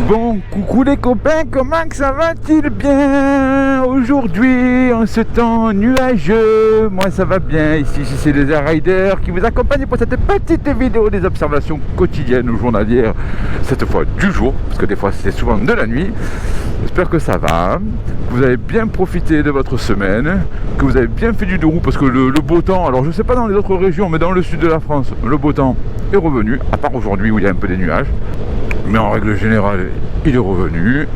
Bon, coucou les copains, comment que ça va-t-il bien aujourd'hui en ce temps nuageux? Moi ça va bien, ici c'est les Rider qui vous accompagnent pour cette petite vidéo des observations quotidiennes ou journalières, cette fois du jour, parce que des fois c'est souvent de la nuit. J'espère que ça va, que vous avez bien profité de votre semaine, que vous avez bien fait du deux roues, parce que le beau temps, alors je sais pas dans les autres régions, mais dans le sud de la France, le beau temps est revenu, à part aujourd'hui où il y a un peu des nuages. Mais en règle générale, il est revenu.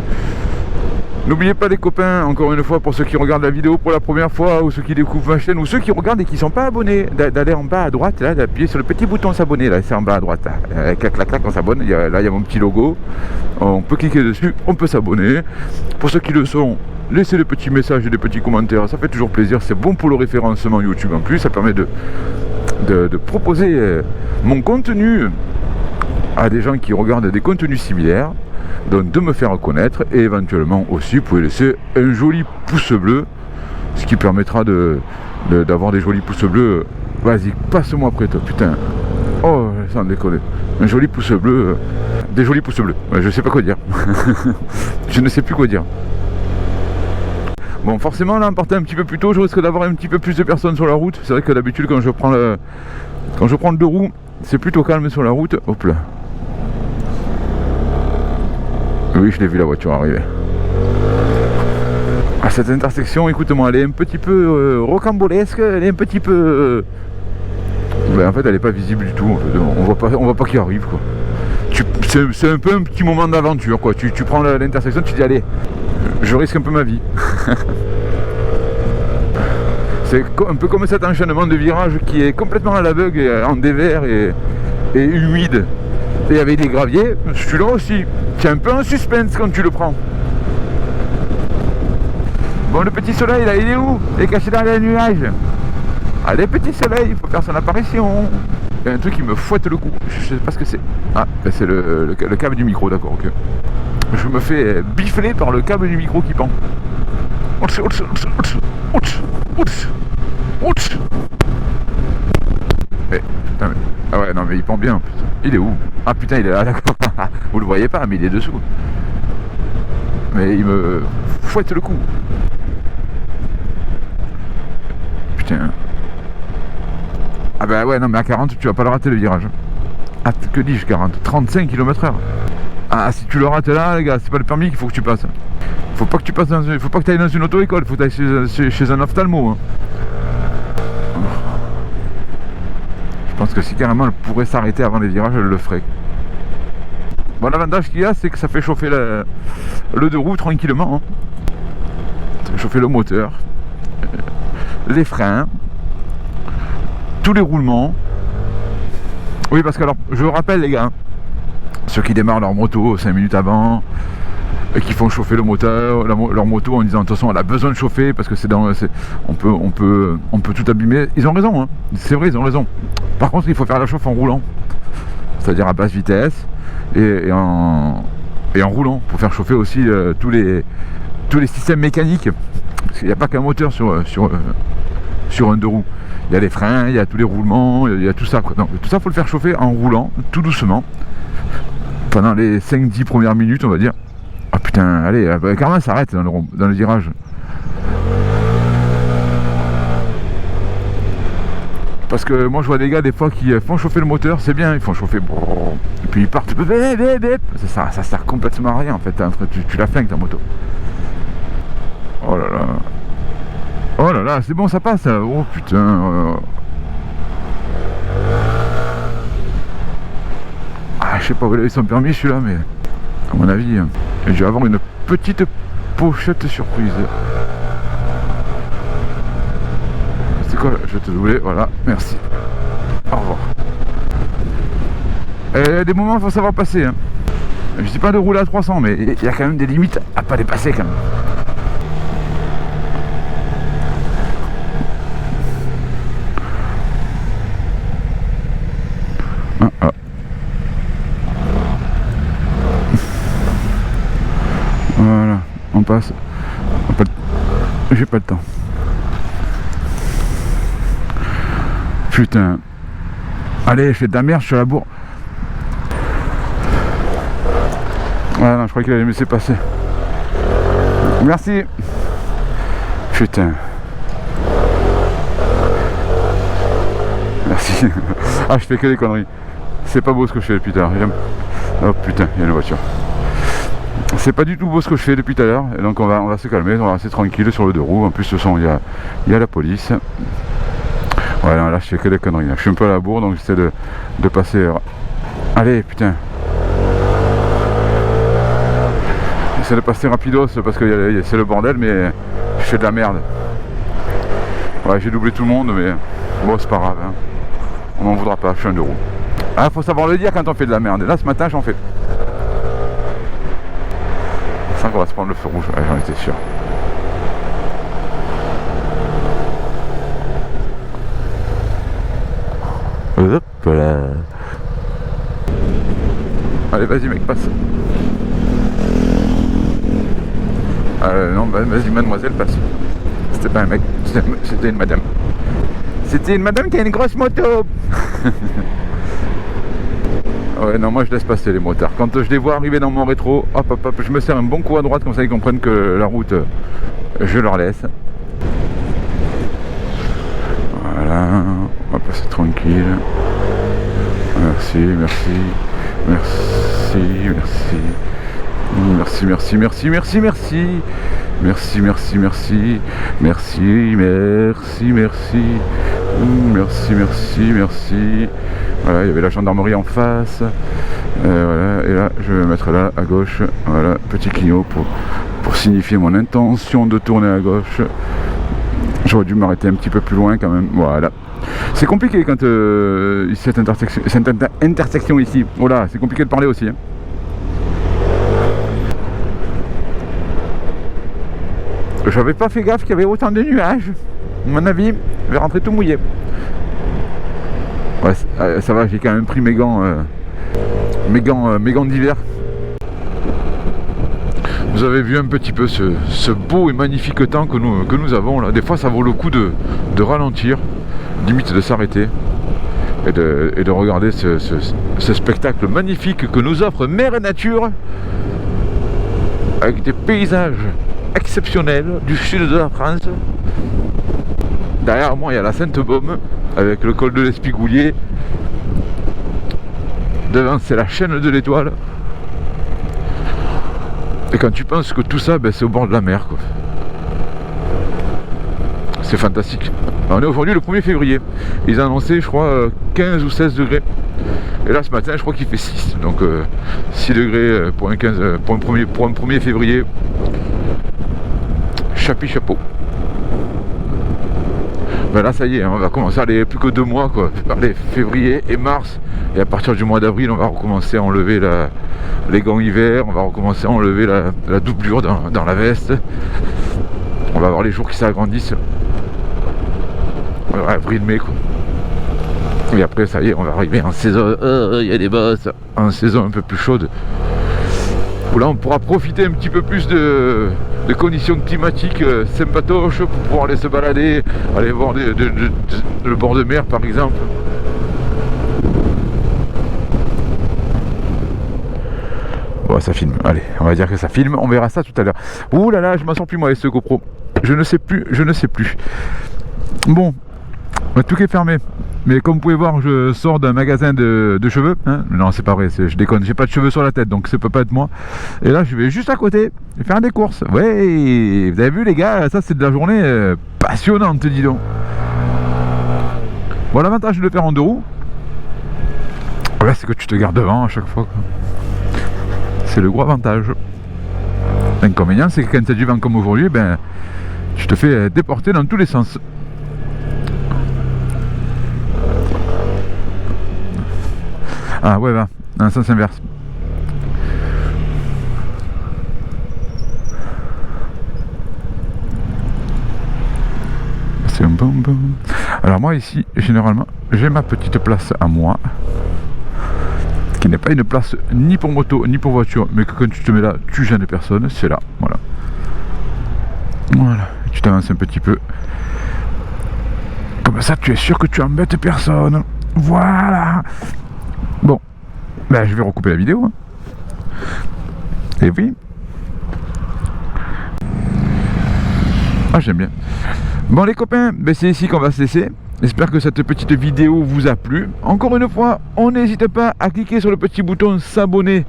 N'oubliez pas les copains, encore une fois, pour ceux qui regardent la vidéo pour la première fois, ou ceux qui découvrent ma chaîne, ou ceux qui regardent et qui ne sont pas abonnés, d'aller en bas à droite, là, d'appuyer sur le petit bouton s'abonner, là, c'est en bas à droite, là. Clac, clac, clac, on s'abonne, là il y a mon petit logo, on peut cliquer dessus, on peut s'abonner. Pour ceux qui le sont, laissez des petits messages et des petits commentaires, ça fait toujours plaisir, c'est bon pour le référencement YouTube en plus, ça permet de proposer mon contenu à des gens qui regardent des contenus similaires, donc de me faire connaître, et éventuellement aussi vous pouvez laisser un joli pouce bleu, ce qui permettra d'avoir des jolis pouces bleus. Vas-y, passe-moi après toi, putain, oh sans déconner, un joli pouce bleu, des jolis pouces bleus, je sais pas quoi dire. Je ne sais plus quoi dire. Bon, forcément là en partant un petit peu plus tôt, je risque d'avoir un petit peu plus de personnes sur la route. C'est vrai que d'habitude quand je prends le deux roues, c'est plutôt calme sur la route. Hop là. Oui, je l'ai vu la voiture arriver. À cette intersection, écoute-moi, elle est un petit peu rocambolesque, elle est un petit peu... Ben, en fait, elle n'est pas visible du tout. En fait. On voit pas qui arrive, quoi. C'est un peu un petit moment d'aventure, quoi. Tu prends l'intersection, tu dis, allez, je risque un peu ma vie. C'est un peu comme cet enchaînement de virages qui est complètement à l'aveugle, en dévers et humide. Et avec des graviers, celui-là aussi. C'est un peu un suspense quand tu le prends. Bon, le petit soleil là, il est où? Il est caché dans les nuages. Allez, petit soleil, il faut faire son apparition. Il y a un truc qui me fouette le cou. Je sais pas ce que c'est. Ah, ben c'est le câble du micro, d'accord, ok. Je me fais bifler par le câble du micro qui pend. Mais, putain, mais... Ah ouais, non mais il pend bien, putain. Il est où? Ah putain, il est là, d'accord. Vous le voyez pas, mais il est dessous. Mais il me fouette le cou. Putain. Ah bah ouais, non mais à 40, tu vas pas le rater le virage. Ah, que dis-je, 40? 35 km/h. Ah, si tu le rates là, les gars, c'est pas le permis qu'il faut que tu passes. Faut pas que tu passes faut pas que tu ailles dans une auto-école, faut que tu ailles chez un ophtalmo. Hein. Je pense que si carrément elle pourrait s'arrêter avant les virages, elle le ferait. Bon, l'avantage qu'il y a, c'est que ça fait chauffer le deux roues tranquillement. Hein. Ça fait chauffer le moteur, les freins, tous les roulements. Oui, parce que alors, je vous rappelle les gars, ceux qui démarrent leur moto 5 minutes avant, et qui font chauffer le moteur, leur moto en disant de toute façon elle a besoin de chauffer parce que on peut tout abîmer. Ils ont raison, hein. C'est vrai, ils ont raison. Par contre, il faut faire la chauffe en roulant, c'est-à-dire à basse vitesse et en roulant pour faire chauffer aussi tous les systèmes mécaniques. Parce qu'il n'y a pas qu'un moteur sur un deux roues. Il y a les freins, il y a tous les roulements, il y a tout ça, quoi. Donc, tout ça, il faut le faire chauffer en roulant, tout doucement, pendant les 5-10 premières minutes, on va dire. Ah putain, allez, carrément, ça s'arrête dans le virage. Parce que moi, je vois des gars, des fois, qui font chauffer le moteur, c'est bien, ils font chauffer, et puis ils partent, ça sert complètement à rien, en fait, tu la flingues, ta moto. Oh là là. Oh là là, c'est bon, ça passe. Oh putain. Ah, je sais pas où il a eu son permis celui-là, mais à mon avis, je vais avoir une petite pochette surprise. C'est quoi? Je vais te doubler, voilà, merci. Au revoir. Et des moments, il faut savoir passer. Hein. Je dis pas de rouler à 300, mais il y a quand même des limites à pas dépasser quand même. Voilà, on passe. J'ai pas le temps. Putain. Allez, je fais de la merde, je suis à la bourre. Ouais, non, crois qu'il allait me laisser passer. Merci. Putain. Merci. Ah, je fais que des conneries. C'est pas beau ce que je fais depuis tout à l'heure. Oh putain, il y a une voiture. C'est pas du tout beau ce que je fais depuis tout à l'heure. Et donc on va se calmer, on va rester tranquille sur le deux roues. En plus ce son, il y a la police. Voilà, là je fais que des conneries. Je suis un peu à la bourre, donc j'essaie de passer. Allez, putain. J'essaie de passer rapidos parce que c'est le bordel, mais je fais de la merde. Ouais, j'ai doublé tout le monde, mais bon, c'est pas grave. Hein. On m'en voudra pas, je suis un deux roues. Ah, faut savoir le dire quand on fait de la merde. Et là, ce matin, j'en fais. C'est ça qu'on va se prendre le feu rouge, ouais, j'en étais sûr. Hop là. Allez, vas-y mec, passe. Non, vas-y mademoiselle, passe. C'était pas un mec, c'était une madame. C'était une madame qui a une grosse moto. Ouais, non, moi je laisse passer les motards. Quand je les vois arriver dans mon rétro, hop, hop, hop, je me sers un bon coup à droite, comme ça ils comprennent que la route, je leur laisse. Voilà, on va passer tranquille. Merci, merci, merci, merci. Merci, merci, merci, merci, merci. Merci, merci, merci. Merci, merci, merci. Merci, merci, merci. Voilà, il y avait la gendarmerie en face. Voilà, et là, je vais me mettre là, à gauche. Voilà, petit clignot pour signifier mon intention de tourner à gauche. J'aurais dû m'arrêter un petit peu plus loin quand même. Voilà. C'est compliqué quand cette intersection ici. Oh là, c'est compliqué de parler aussi. Hein. J'avais pas fait gaffe qu'il y avait autant de nuages. À mon avis, je vais rentrer tout mouillé. Ouais, ça va, j'ai quand même pris mes gants d'hiver. Vous avez vu un petit peu ce beau et magnifique temps que nous avons là. Des fois, ça vaut le coup de ralentir, limite de s'arrêter et de regarder ce spectacle magnifique que nous offre Mère Nature, avec des paysages exceptionnels du sud de la France. Derrière moi, il y a la Sainte-Baume avec le col de l'Espigoulier. Devant, c'est la chaîne de l'Étoile. Et quand tu penses que tout ça, ben, c'est au bord de la mer, quoi. C'est fantastique. On est aujourd'hui le 1er février. Ils ont annoncé, je crois, 15 ou 16 degrés. Et là, ce matin, je crois qu'il fait 6. Donc, 6 degrés pour un 1er février. Chapeau. Ben là, ça y est, on va commencer à aller plus que 2 mois, quoi. Parler février et mars. Et à partir du mois d'avril, on va recommencer à enlever les gants hiver. On va recommencer à enlever la doublure dans la veste. On va avoir les jours qui s'agrandissent. Avril-mai, quoi. Et après, ça y est, on va arriver en saison. Il y a des bosses. En saison un peu plus chaude. Où là, on pourra profiter un petit peu plus de conditions climatiques sympatoches pour pouvoir aller se balader, aller voir le bord de mer, par exemple. Bon, ça filme. Allez, on va dire que ça filme. On verra ça tout à l'heure. Ouh là là, je m'en sors plus moi avec ce GoPro. Je ne sais plus. Bon, tout est fermé. Mais comme vous pouvez voir, je sors d'un magasin de cheveux. Hein, non, c'est pas vrai, je déconne. J'ai pas de cheveux sur la tête, donc ça peut pas être moi. Et là, je vais juste à côté faire des courses. Ouais, vous avez vu les gars, ça c'est de la journée passionnante, dis donc. Bon, l'avantage de le faire en 2 roues, ouais, c'est que tu te gardes devant à chaque fois, quoi. C'est le gros avantage. L'inconvénient, c'est que quand tu as du vent comme aujourd'hui, ben, tu te fais déporter dans tous les sens. Ah ouais, va, dans le sens inverse. C'est un bon. Alors moi ici, généralement, j'ai ma petite place à moi, qui n'est pas une place ni pour moto ni pour voiture, mais que quand tu te mets là, tu gênes personne, c'est là, voilà. Voilà, tu t'avances un petit peu. Comme ça, tu es sûr que tu embêtes personne. Voilà. Bon, ben, je vais recouper la vidéo. Hein. Et oui. Ah, j'aime bien. Bon les copains, ben c'est ici qu'on va se laisser. J'espère que cette petite vidéo vous a plu. Encore une fois, on n'hésite pas à cliquer sur le petit bouton s'abonner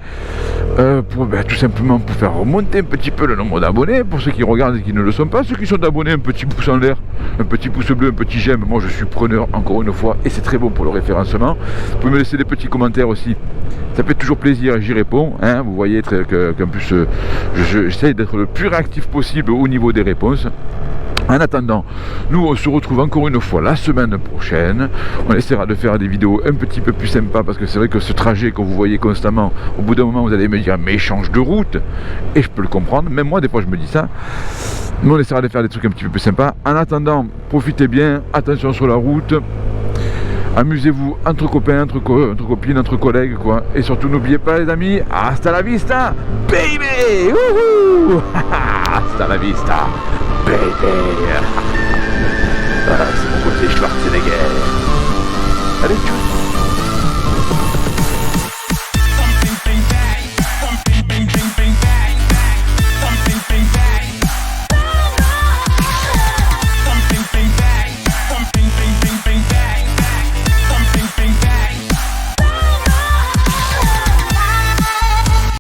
pour tout simplement pour faire remonter un petit peu le nombre d'abonnés. Pour ceux qui regardent et qui ne le sont pas, ceux qui sont abonnés, un petit pouce en l'air, un petit pouce bleu, un petit j'aime. Moi je suis preneur encore une fois et c'est très bon pour le référencement. Vous pouvez me laisser des petits commentaires aussi. Ça fait toujours plaisir et j'y réponds. Hein. Vous voyez qu'en plus j'essaie d'être le plus réactif possible au niveau des réponses. En attendant, nous on se retrouve encore une fois la semaine prochaine. On essaiera de faire des vidéos un petit peu plus sympas parce que c'est vrai que ce trajet que vous voyez constamment, au bout d'un moment vous allez me dire mais change de route. Et je peux le comprendre, même moi des fois je me dis ça. Mais on essaiera de faire des trucs un petit peu plus sympas. En attendant, profitez bien, attention sur la route. Amusez-vous entre copains, entre copines, entre collègues quoi. Et surtout n'oubliez pas les amis, hasta la vista, baby. Wouhou. Hasta la vista, baby. Voilà, c'est mon côté Schwarzenegger.